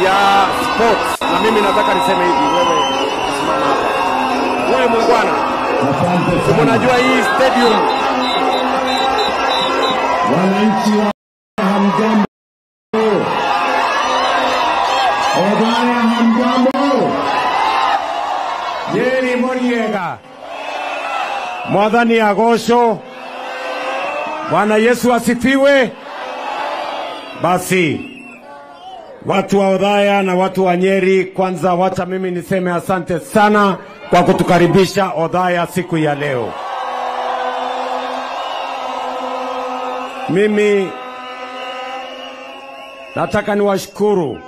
ya sports, na mimi nataka niseme hivi, wewe simama hapa. Huyu muungwana, unajua hii stadium, wananchi wa hamjambo, Othaya hamjambo, Nyeri Moriega, Mwathani agocwo, Bwana Yesu asifiwe. Basi watu wa Othaya na watu wa Nyeri, kwanza wacha mimi niseme asante sana kwa kutukaribisha Othaya siku ya leo. Mimi nataka niwashukuru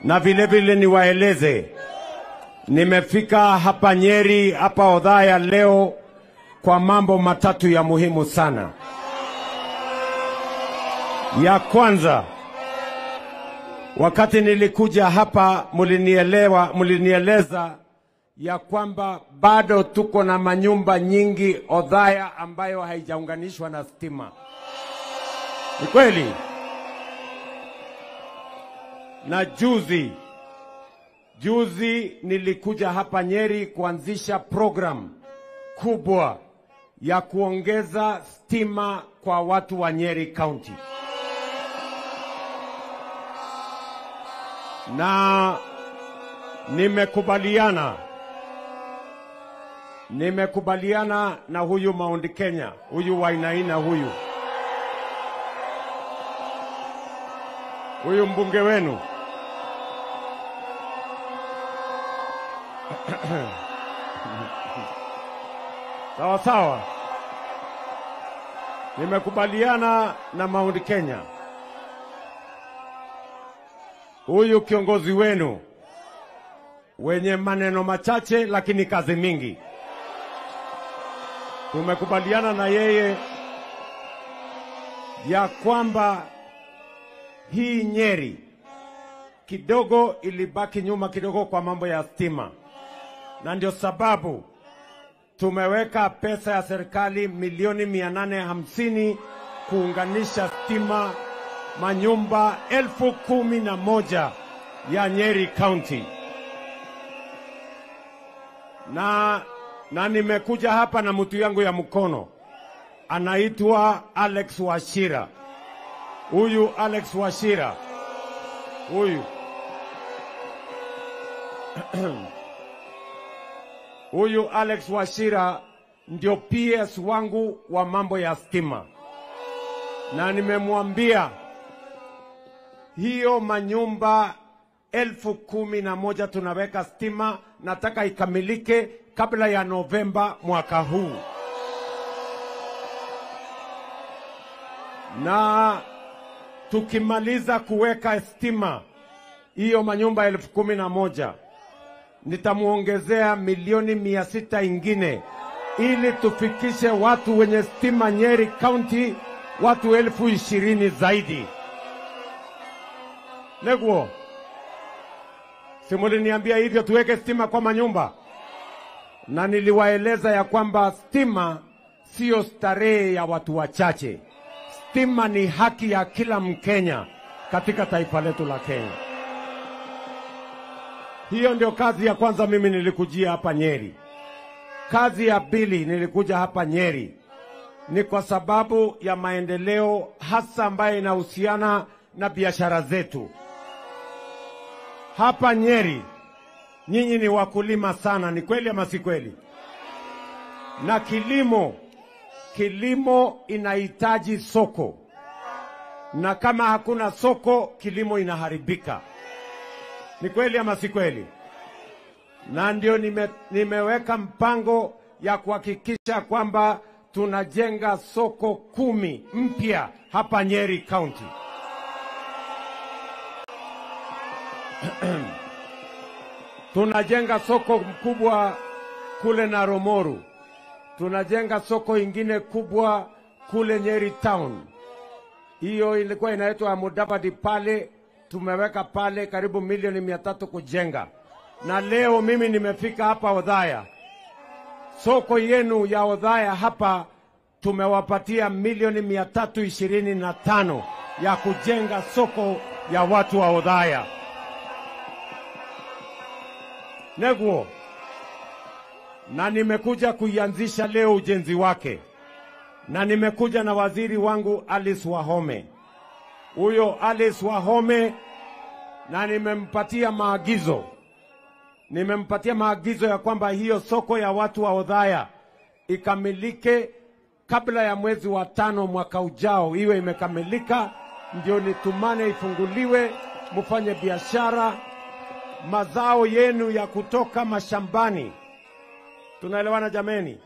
na vile vile niwaeleze, nimefika hapa Nyeri, hapa Othaya leo kwa mambo matatu ya muhimu sana. Ya wakati nilikuja hapa mulinieleza ya kwamba bado tuko na manyumba nyingi Othaya ambayo haijaunganishwa na stima. Ni kweli? Na juzi nilikuja hapa Nyeri kuanzisha program kubwa ya kuongeza stima kwa watu wa Nyeri County. Na nimekubaliana na huyu Mount Kenya, huyu Wainaina, huyu mbunge wenu. Sawa sawa. Nimekubaliana na Mount Kenya, huyu kiongozi wenu wenye maneno machache lakini kazi mingi. Tumekubaliana na yeye ya kwamba hii Nyeri kidogo ilibaki nyuma kidogo kwa mambo ya stima, na ndio sababu tumeweka pesa ya serikali milioni 850 kuunganisha stima manyumba 11,000 ya Nyeri County. Na nimekuja hapa na mtu yangu ya mkono, anaitwa Alex Wachira. Huyu Alex Wachira, huyu Alex Wachira ndio PS wangu wa mambo ya stima, na nimemwambia hiyo manyumba 11,000 tunaweka stima, nataka ikamilike kabla ya Novemba mwaka huu. Na tukimaliza kuweka stima hiyo manyumba 11,000, nitamuongezea milioni 600 ingine ili tufikishe watu wenye stima Nyeri County watu 20,000 zaidi. Neguo, simuliniambia hivyo tuweke stima kwa manyumba, na niliwaeleza ya kwamba stima sio starehe ya watu wachache. Stima ni haki ya kila Mkenya katika taifa letu la Kenya. Hiyo ndio kazi ya kwanza mimi nilikujia hapa Nyeri. Kazi ya pili nilikuja hapa Nyeri ni kwa sababu ya maendeleo hasa ambayo inahusiana na biashara zetu. Hapa Nyeri nyinyi ni wakulima sana, ni kweli ama si kweli? Na kilimo inahitaji soko, na kama hakuna soko kilimo inaharibika. Ni kweli ama si kweli? Na ndio nimeweka mpango ya kuhakikisha kwamba tunajenga soko 10 mpya hapa Nyeri County. Tunajenga soko mkubwa kule Naromoru. Tunajenga soko ingine kubwa kule Nyeri Town. Hiyo ilikuwa inaitwa Mudavadi pale, tumeweka pale karibu milioni 300 kujenga. Na leo mimi nimefika hapa Othaya. Soko yenu ya Othaya hapa tumewapatia milioni 325 ya kujenga soko ya watu wa Othaya. Neguo. Na nimekuja kuianzisha leo ujenzi wake. Na nimekuja na waziri wangu Alice Wahome. Huyo Alice Wahome, na nimempatia maagizo ya kwamba hiyo soko ya watu wa Othaya ikamilike kabla ya mwezi wa 5 mwaka ujao, iwe imekamilika, ndio nitumane ifunguliwe, mufanye biashara, mazao yenu ya kutoka mashambani. Tunaelewana jameni?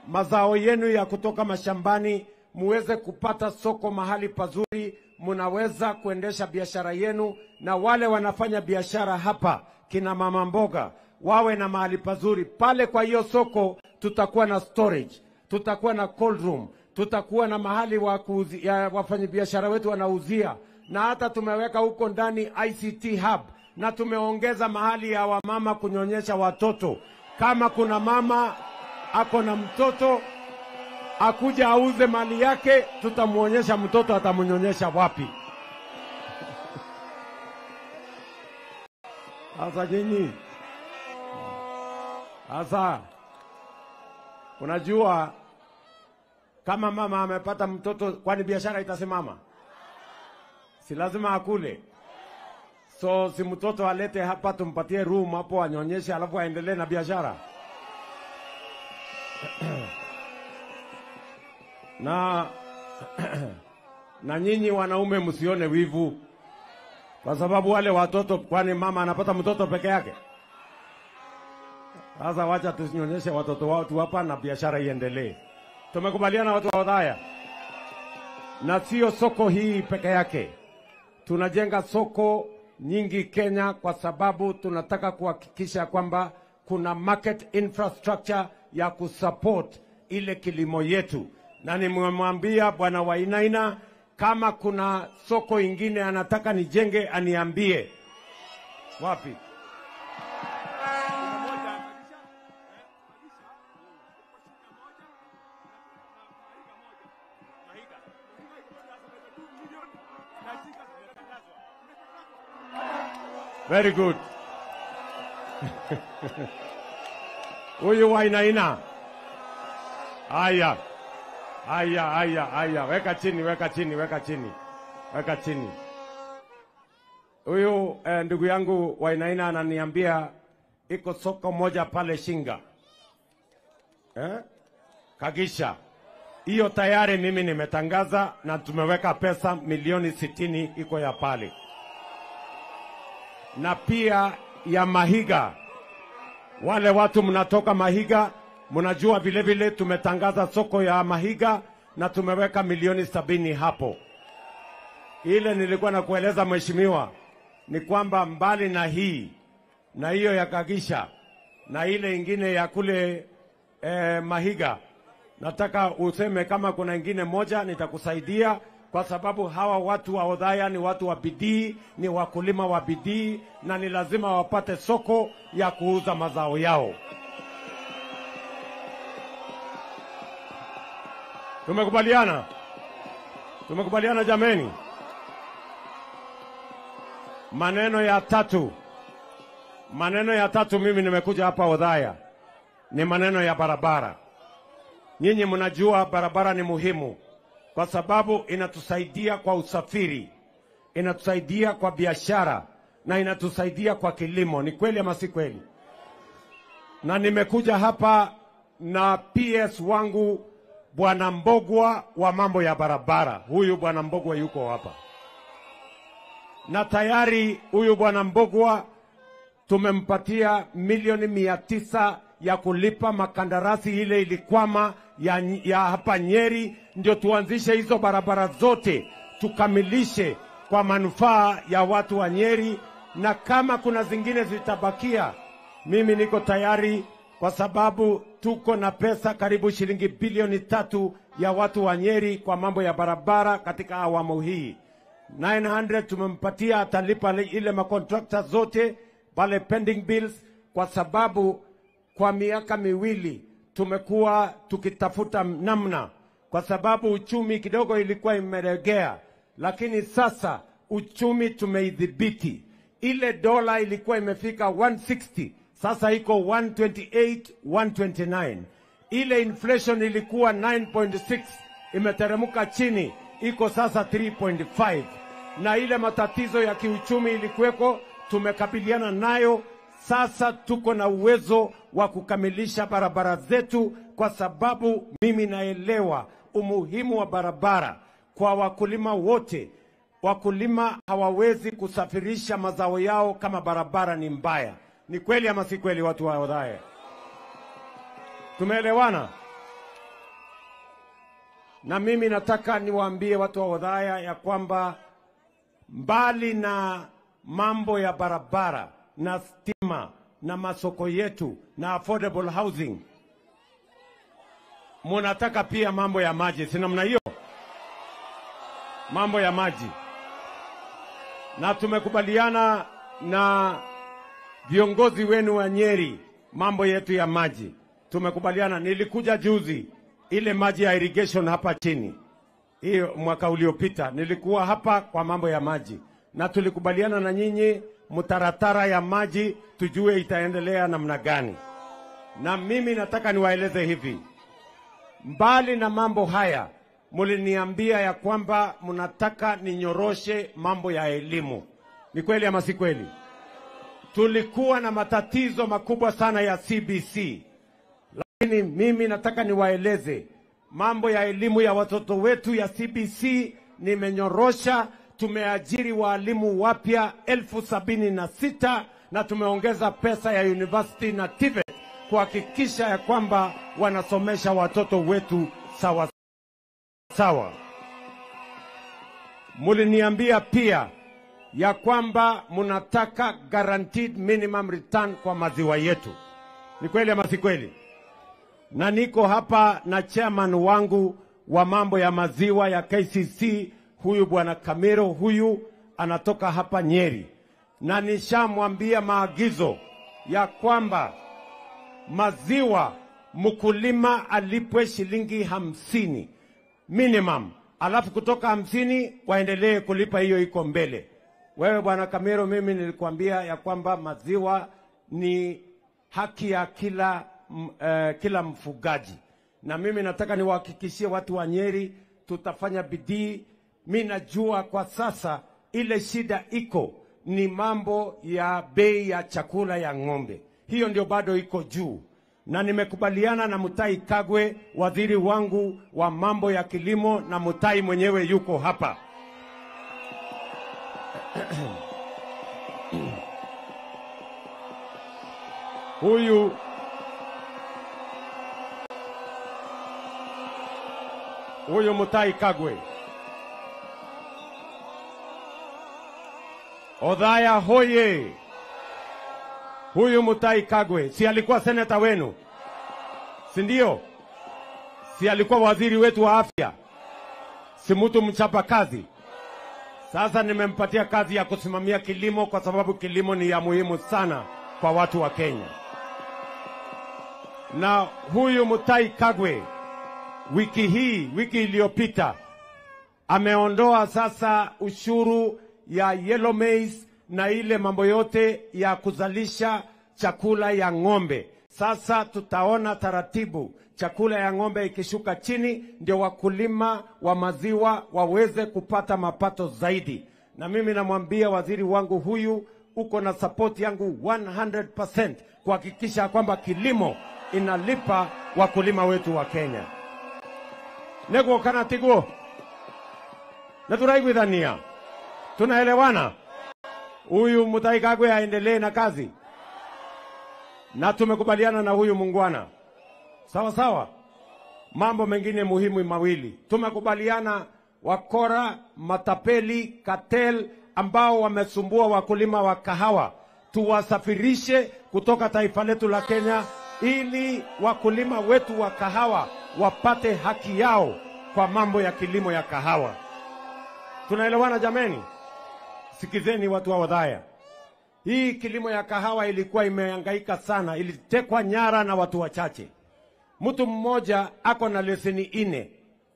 Mazao yenu ya kutoka mashambani muweze kupata soko mahali pazuri, munaweza kuendesha biashara yenu, na wale wanafanya biashara hapa kina mama mboga wawe na mahali pazuri pale. Kwa hiyo soko tutakuwa na storage, tutakuwa na cold room, tutakuwa na mahali wafanya biashara wetu wanauzia, na hata tumeweka huko ndani ICT hub, na tumeongeza mahali ya wamama kunyonyesha watoto. Kama kuna mama ako na mtoto akuja auze mali yake, tutamuonyesha mtoto atamunyonyesha wapi. Asa nyinyi, asa unajua kama mama amepata mtoto, kwani biashara itasimama? Si lazima akule. So si mtoto alete hapa, tumpatie room hapo anyonyeshe, alafu aendelee na biashara. Na nyinyi wanaume msione wivu, kwa sababu wale watoto, kwani mama anapata mtoto peke yake? Sasa wacha tusinyonyeshe watoto wao hapa na biashara iendelee. Tumekubaliana watu wa Othaya? Na sio soko hii peke yake, tunajenga soko nyingi Kenya, kwa sababu tunataka kuhakikisha kwamba kuna market infrastructure ya kusupport ile kilimo yetu. Na nimemwambia Bwana Wainaina, kama kuna soko ingine anataka nijenge aniambie. Wapi? Very good. Huyu Wainaina. Aya. Weka chini. Huyu ndugu yangu Wainaina ananiambia iko soko moja pale Shinga. Kagisha. Hiyo tayari mimi nimetangaza na tumeweka pesa milioni 60 iko ya pale. Na pia ya Mahiga. Wale watu mnatoka Mahiga, mnajua vile vile tumetangaza soko ya Mahiga na tumeweka milioni 70 hapo. Ile nilikuwa na kueleza mheshimiwa ni kwamba mbali na hii na hiyo ya Kagisha na ile ingine ya kule Mahiga, nataka useme kama kuna ingine moja nitakusaidia, kwa sababu hawa watu wa Othaya ni watu wa bidii, ni wakulima wa bidii, na ni lazima wapate soko ya kuuza mazao yao. Tumekubaliana? Tumekubaliana jameni? Maneno ya tatu mimi nimekuja hapa Othaya ni maneno ya barabara. Nyinyi mnajua barabara ni muhimu, kwa sababu inatusaidia kwa usafiri, inatusaidia kwa biashara, na inatusaidia kwa kilimo. Ni kweli ama si kweli? Na nimekuja hapa na PS wangu Bwana Mbogwa wa mambo ya barabara. Huyu Bwana Mbogwa yuko hapa. Na tayari huyu Bwana Mbogwa tumempatia milioni 900 ya kulipa makandarasi ile ilikwama ya hapa Nyeri, ndio tuanzishe hizo barabara zote, tukamilishe kwa manufaa ya watu wa Nyeri. Na kama kuna zingine zitabakia, mimi niko tayari, kwa sababu tuko na pesa karibu shilingi bilioni 3 ya watu wa Nyeri kwa mambo ya barabara katika awamu hii. 900 tumempatia, atalipa ile makontrakta zote pale pending bills, kwa sababu kwa miaka miwili tumekuwa tukitafuta namna, kwa sababu uchumi kidogo ilikuwa imeregea, lakini sasa uchumi tumeidhibiti. Ile dola ilikuwa imefika 160 sasa iko 128, 129. Ile inflation ilikuwa 9.6 imeteremka chini, iko sasa 3.5. Na ile matatizo ya kiuchumi ilikuweko, tumekabiliana nayo. Sasa tuko na uwezo wa kukamilisha barabara zetu, kwa sababu mimi naelewa umuhimu wa barabara kwa wakulima wote. Wakulima hawawezi kusafirisha mazao yao kama barabara ni mbaya. Ni kweli ama si kweli, watu wa Othaya? Tumeelewana? Na mimi nataka niwaambie watu wa Othaya ya kwamba mbali na mambo ya barabara na stima na masoko yetu na affordable housing, munataka pia mambo ya maji, si namna hiyo? Mambo ya maji. Na tumekubaliana na viongozi wenu wa Nyeri mambo yetu ya maji. Tumekubaliana, nilikuja juzi ile maji ya irrigation hapa chini. Hiyo mwaka uliopita nilikuwa hapa kwa mambo ya maji. Na tulikubaliana na nyinyi mtaratara ya maji tujue itaendelea namna gani. Na mimi nataka niwaeleze hivi. Mbali na mambo haya, muliniambia ya kwamba mnataka ninyoroshe mambo ya elimu. Ni kweli ama si kweli? Tulikuwa na matatizo makubwa sana ya CBC. Lakini mimi nataka niwaeleze mambo ya elimu ya watoto wetu ya CBC nimenyorosha. Tumeajiri walimu wapya 76,000 na tumeongeza pesa ya university na TVET kuhakikisha ya kwamba wanasomesha watoto wetu sawa sawa. Muliniambia pia ya kwamba munataka guaranteed minimum return kwa maziwa yetu. Ni kweli ama si kweli? Na niko hapa na chairman wangu wa mambo ya maziwa ya KCC, huyu bwana Kamero, huyu anatoka hapa Nyeri. Na nishamwambia maagizo ya kwamba maziwa mkulima alipwe shilingi 50 minimum, alafu kutoka 50 waendelee kulipa, hiyo iko mbele. Wewe bwana Kamero, mimi nilikwambia ya kwamba maziwa ni haki ya kila mfugaji. Na mimi nataka niwahakikishie watu wa Nyeri tutafanya bidii. Mimi najua kwa sasa ile shida iko ni mambo ya bei ya chakula ya ng'ombe. Hiyo ndio bado iko juu. Na nimekubaliana na Mutahi Kagwe, waziri wangu wa mambo ya kilimo, na Mutahi mwenyewe yuko hapa. Huyu Mutahi Kagwe. Othaya hoye! Huyu Mutahi Kagwe si alikuwa seneta wenu? Si ndio? Si alikuwa waziri wetu wa afya? Si mtu mchapa kazi? Sasa nimempatia kazi ya kusimamia kilimo, kwa sababu kilimo ni ya muhimu sana kwa watu wa Kenya. Na huyu Mutahi Kagwe wiki iliyopita ameondoa sasa ushuru ya yellow maize na ile mambo yote ya kuzalisha chakula ya ng'ombe. Sasa tutaona taratibu chakula ya ng'ombe ikishuka chini, ndio wakulima wa maziwa waweze kupata mapato zaidi. Na mimi namwambia waziri wangu huyu, uko na support yangu 100% kuhakikisha kwamba kilimo inalipa wakulima wetu wa Kenya. Nego kana tigo. Na turaiguithania. Tunaelewana? Huyu Mutahi Kagwe aendelee na kazi. Na tumekubaliana na huyu mungwana. Sawa sawa. Mambo mengine muhimu mawili. Tumekubaliana wakora, matapeli, cartel ambao wamesumbua wakulima wa kahawa, tuwasafirishe kutoka taifa letu la Kenya, ili wakulima wetu wa kahawa wapate haki yao kwa mambo ya kilimo ya kahawa. Tunaelewana jameni? Sikizeni watu wa Othaya. Hii kilimo ya kahawa ilikuwa imehangaika sana, ilitekwa nyara na watu wachache. Mtu mmoja ako na leseni 4.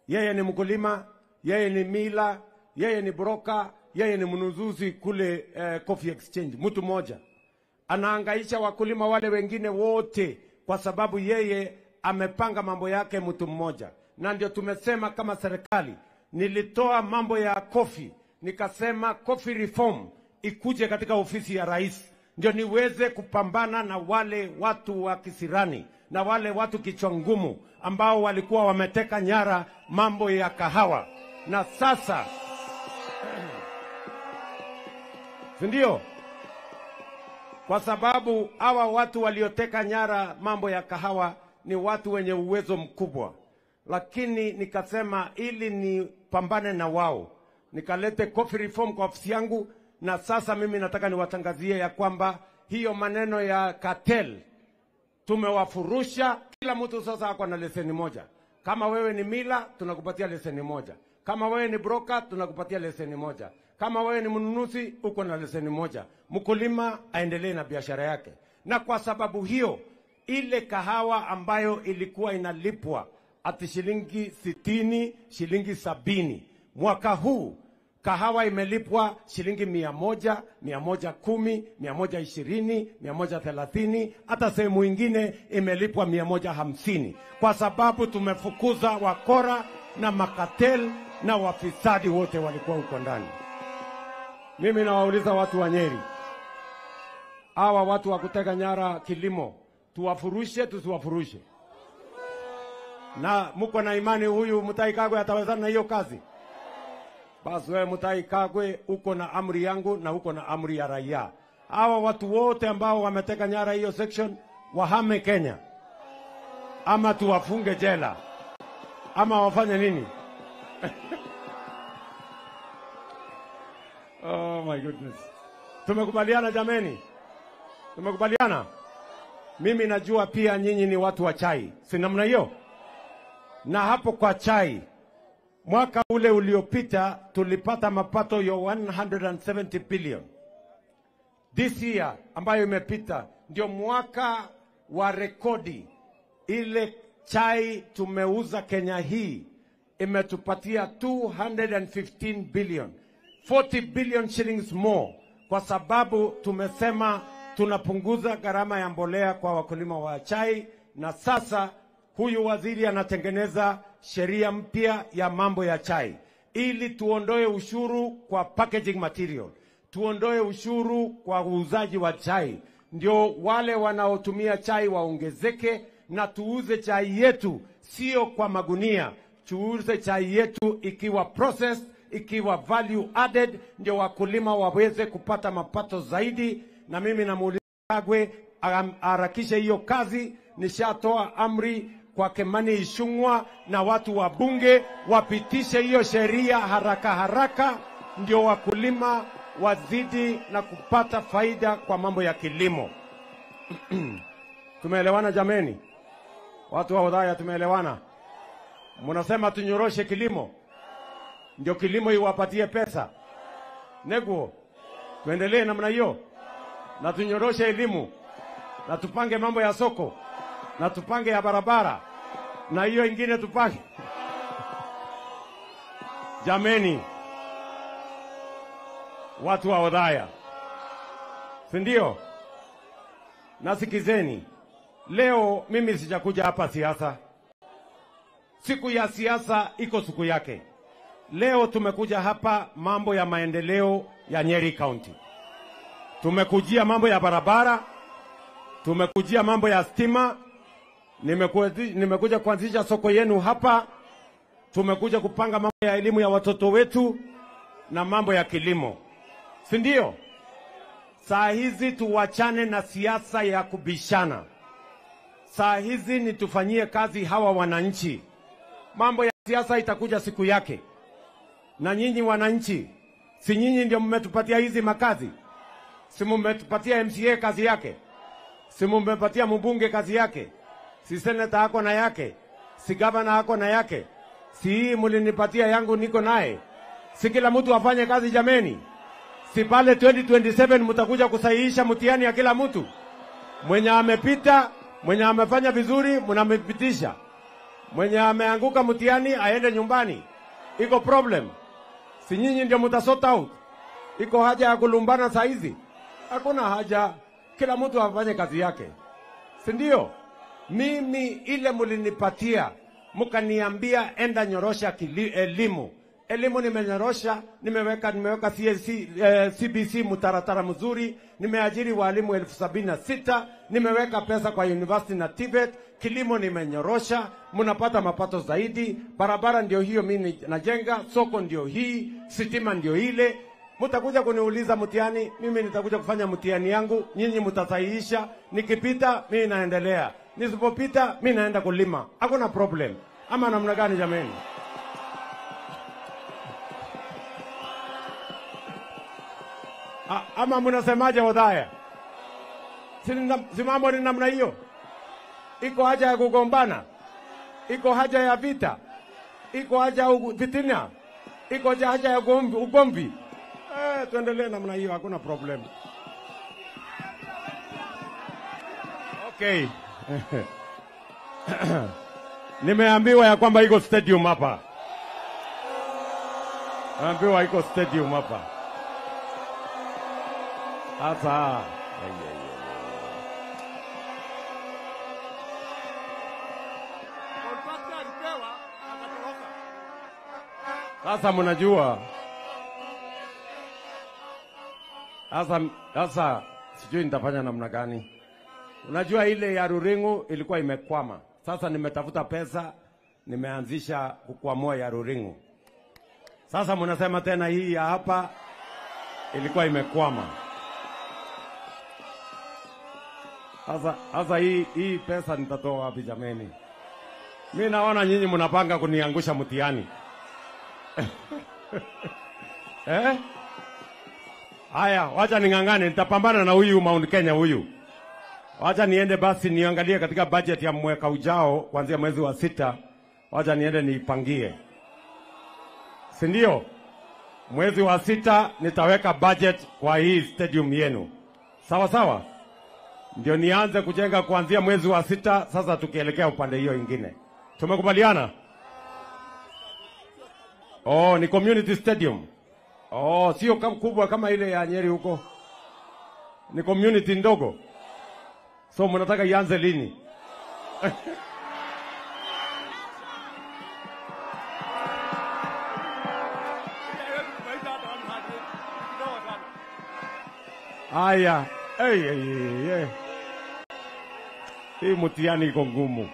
Yeye ni mkulima, yeye ni mila, yeye ni broker, yeye ni mnunuzi kule Coffee Exchange. Mtu mmoja anahangaisha wakulima wale wengine wote, kwa sababu yeye amepanga mambo yake mtu mmoja. Na ndio tumesema kama serikali, nilitoa mambo ya coffee, nikasema coffee reform ikuje katika ofisi ya rais, ndio niweze kupambana na wale watu wa kisirani na wale watu kichwa ngumu ambao walikuwa wameteka nyara mambo ya kahawa. Na sasa ndio kwa sababu hawa watu walioteka nyara mambo ya kahawa ni watu wenye uwezo mkubwa, lakini nikasema ili nipambane na wao, nikalete coffee reform kwa ofisi yangu. Na sasa mimi nataka niwatangazie ya kwamba hiyo maneno ya cartel tumewafurusha. Kila mtu sasa ako na leseni moja. Kama wewe ni mila, tunakupatia leseni moja. Kama wewe ni broker, tunakupatia leseni moja. Kama wewe ni mnunuzi, uko na leseni moja. Mkulima aendelee na biashara yake. Na kwa sababu hiyo, ile kahawa ambayo ilikuwa inalipwa ati shilingi 60, shilingi 70, mwaka huu kahawa imelipwa shilingi 100, 110, 120, 130, hata sehemu ingine imelipwa 150, kwa sababu tumefukuza wakora na makatel na wafisadi wote walikuwa huko ndani. Mimi nawauliza watu wa Nyeri, hawa watu wa kuteka nyara kilimo, tuwafurushe tusiwafurushe? Na mko na imani huyu Mutahi Kagwe atawezana na hiyo kazi? Basi wewe Mutahi Kagwe uko na amri yangu na uko na amri ya raia. Hawa watu wote ambao wameteka nyara hiyo section wahame Kenya, ama tuwafunge jela, ama wafanye nini? Oh my goodness. Tumekubaliana jameni? Tumekubaliana? Mimi najua pia nyinyi ni watu wa chai, si namna hiyo? Na hapo kwa chai, mwaka ule uliopita tulipata mapato ya 170 billion. This year ambayo imepita ndio mwaka wa rekodi. Ile chai tumeuza Kenya hii imetupatia 215 billion, 40 billion shillings more, kwa sababu tumesema tunapunguza gharama ya mbolea kwa wakulima wa chai. Na sasa huyu waziri anatengeneza sheria mpya ya mambo ya chai ili tuondoe ushuru kwa packaging material, tuondoe ushuru kwa uuzaji wa chai, ndio wale wanaotumia chai waongezeke, na tuuze chai yetu sio kwa magunia, tuuze chai yetu ikiwa processed, ikiwa value added, ndio wakulima waweze kupata mapato zaidi. Na mimi namuuliza Kagwe harakishe hiyo kazi. Nishatoa amri kwa Kimani Ichung'wah na watu wa bunge wapitishe hiyo sheria haraka haraka, ndio wakulima wazidi na kupata faida kwa mambo ya kilimo. Tumeelewana jameni? Watu wa Udhaya, tumeelewana? Mnasema tunyoroshe kilimo, ndio kilimo iwapatie pesa. Neguo, tuendelee namna hiyo, na tunyoroshe elimu, na tupange mambo ya soko, na tupange ya barabara, na hiyo ingine tupange. Jameni, watu wa Udhaya, si ndio? Nasikizeni, leo mimi sijakuja hapa siasa. Siku ya siasa iko siku yake. Leo tumekuja hapa mambo ya maendeleo ya Nyeri County. Tumekujia mambo ya barabara, tumekujia mambo ya stima, nimekuja kuanzisha soko yenu hapa, tumekuja kupanga mambo ya elimu ya watoto wetu na mambo ya kilimo. Si ndio? Saa hizi tuwachane na siasa ya kubishana. Saa hizi ni tufanyie kazi hawa wananchi. Mambo ya siasa itakuja siku yake. Na nyinyi wananchi, si nyinyi ndio mmetupatia hizi makazi? Si mmetupatia MCA kazi yake? Si mmepatia mbunge kazi yake? Si seneta hako na yake? Si gavana hako na yake? Si hii mlinipatia yangu niko naye? Si kila mtu afanye kazi jameni? Si pale 2027 mtakuja kusahihisha mtihani ya kila mtu? Mwenye amepita, mwenye amefanya vizuri mnampitisha. Mwenye ameanguka mtihani aende nyumbani. Iko problem? Si nyinyi ndio mtasort out? Iko haja ya kulumbana saa hizi? Hakuna haja. kila mtu afanye kazi yake, si ndio? Mimi ile mulinipatia mukaniambia enda nyorosha elimu. Elimu nimenyorosha, nimeweka CSC, CBC mtaratara mzuri, nimeajiri walimu 76,000, nimeweka pesa kwa university na TVET, kilimo nimenyorosha, mnapata mapato zaidi, barabara ndio hiyo mimi najenga, soko ndio hii, sitima ndio ile. Mtakuja kuniuliza mtihani, mimi nitakuja kufanya mtihani yangu, nyinyi mtasahihisha, nikipita mimi naendelea, nisipopita mimi naenda kulima. Hakuna problem. Ama namna gani jameni? Ama mnasemaje wadhaya? Si mambo ni namna hiyo? Iko haja ya kugombana? Iko haja ya vita? Iko haja ya fitina? Iko haja ya ugomvi? Tuendelee namna hiyo, hakuna problem. Okay. Nimeambiwa ya kwamba iko stadium hapa. Naambiwa iko stadium hapa. Sasa sasa mnajua, sasa sijui nitafanya namna gani. Unajua ile ya Ruringu ilikuwa imekwama. Sasa nimetafuta pesa, nimeanzisha kukwamua ya Ruringu. Sasa mnasema tena hii ya hapa ilikuwa imekwama. Sasa hii pesa nitatoa wapi jameni? Mimi naona nyinyi mnapanga kuniangusha mtihani. Haya, wacha ningangane, nitapambana na huyu Mount Kenya huyu. Wacha niende basi niangalie katika budget ya mwaka ujao kuanzia mwezi wa 6. Wacha niende niipangie. Si ndio? Mwezi wa 6 nitaweka budget kwa hii stadium yenu. Sawa sawa? Ndio nianze kujenga kuanzia mwezi wa 6, sasa tukielekea upande hiyo ingine. Tumekubaliana? Oh, ni community stadium. Oh, sio kubwa kama ile ya Nyeri huko. Ni community ndogo. So mnataka ianze lini? Aya, hii mtihani iko ngumu.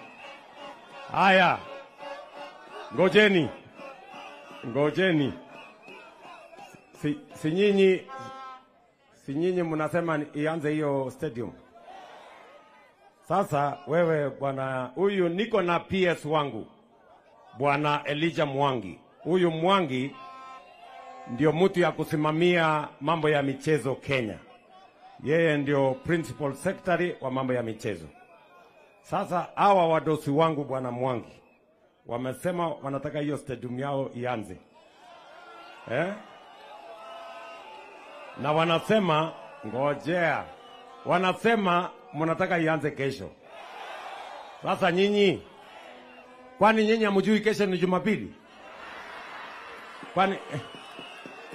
Aya, ngojeni. Si nyinyi mnasema ianze hiyo stadium. Sasa wewe bwana, huyu niko na PS wangu, bwana Elijah Mwangi. Huyu Mwangi ndio mtu ya kusimamia mambo ya michezo Kenya. Yeye ndio principal secretary wa mambo ya michezo. Sasa hawa wadosi wangu bwana Mwangi wamesema wanataka hiyo stadium yao ianze. Na wanasema ngojea. Wanasema mnataka ianze kesho. Sasa nyinyi, kwani nyinyi hamjui kesho ni Jumapili?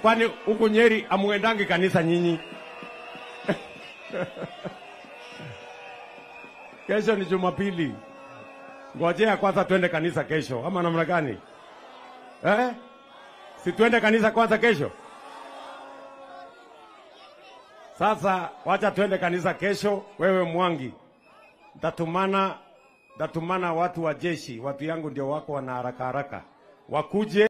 Kwani huko Nyeri amuendangi kanisa nyinyi? Kesho ni Jumapili. Ngojea kwanza twende kanisa kesho, ama namna gani? Si twende kanisa kwanza kesho? Sasa wacha twende kanisa kesho. Wewe Mwangi, datumana watu wa jeshi, watu yangu ndio wako wana haraka. Wakuje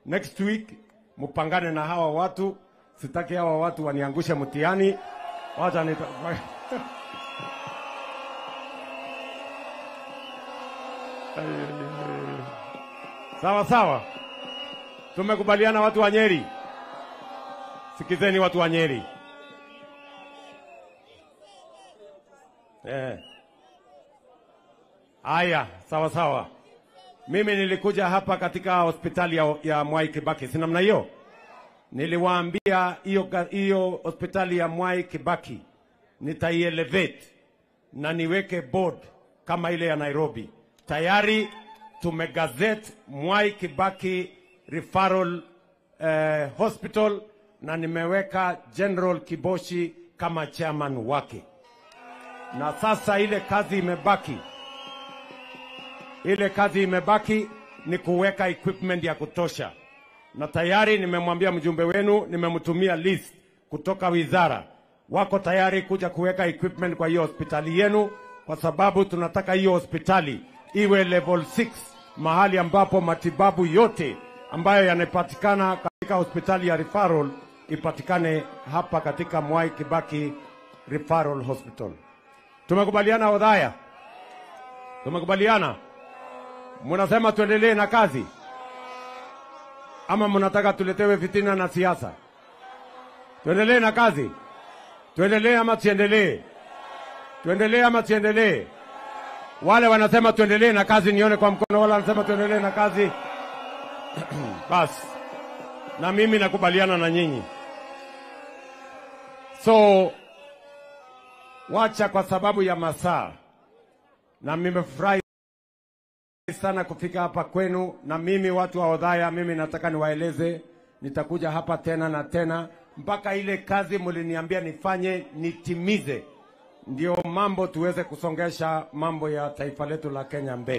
next week mupangane na hawa watu. Sitaki hawa watu waniangushe mtihani. Wacha Sawa. Tumekubaliana watu wa Nyeri. Sikizeni watu wa Nyeri. Aya, sawa. Mimi nilikuja hapa katika hospitali ya Mwai Kibaki. Si namna hiyo? Niliwaambia hiyo hospitali ya Mwai Kibaki nitaielevate na niweke board kama ile ya Nairobi. Tayari tumegazette Mwai Kibaki Referral Hospital na nimeweka General Kiboshi kama chairman wake. na sasa ile kazi imebaki ni kuweka equipment ya kutosha, na tayari nimemwambia mjumbe wenu, nimemtumia list kutoka wizara, wako tayari kuja kuweka equipment kwa hiyo hospitali yenu, kwa sababu tunataka hiyo hospitali iwe level 6, mahali ambapo matibabu yote ambayo yanapatikana katika hospitali ya referral ipatikane hapa katika Mwai Kibaki Referral Hospital. Tumekubaliana Odhaya? Tumekubaliana? Mnasema tuendelee na kazi ama mnataka tuletewe fitina na siasa? Tuendelee na kazi? Tuendelee ama tuendelee? Tuendelee ama tuendelee? Wale wanasema tuendelee na kazi nione kwa mkono, wala wanasema tuendelee na kazi. Bas. Na mimi nakubaliana na nyinyi. So wacha kwa sababu ya masaa, na nimefurahi sana kufika hapa kwenu, na mimi watu wa Odhaya, mimi nataka niwaeleze, nitakuja hapa tena na tena mpaka ile kazi mliniambia nifanye nitimize, ndio mambo tuweze kusongesha mambo ya taifa letu la Kenya mbele.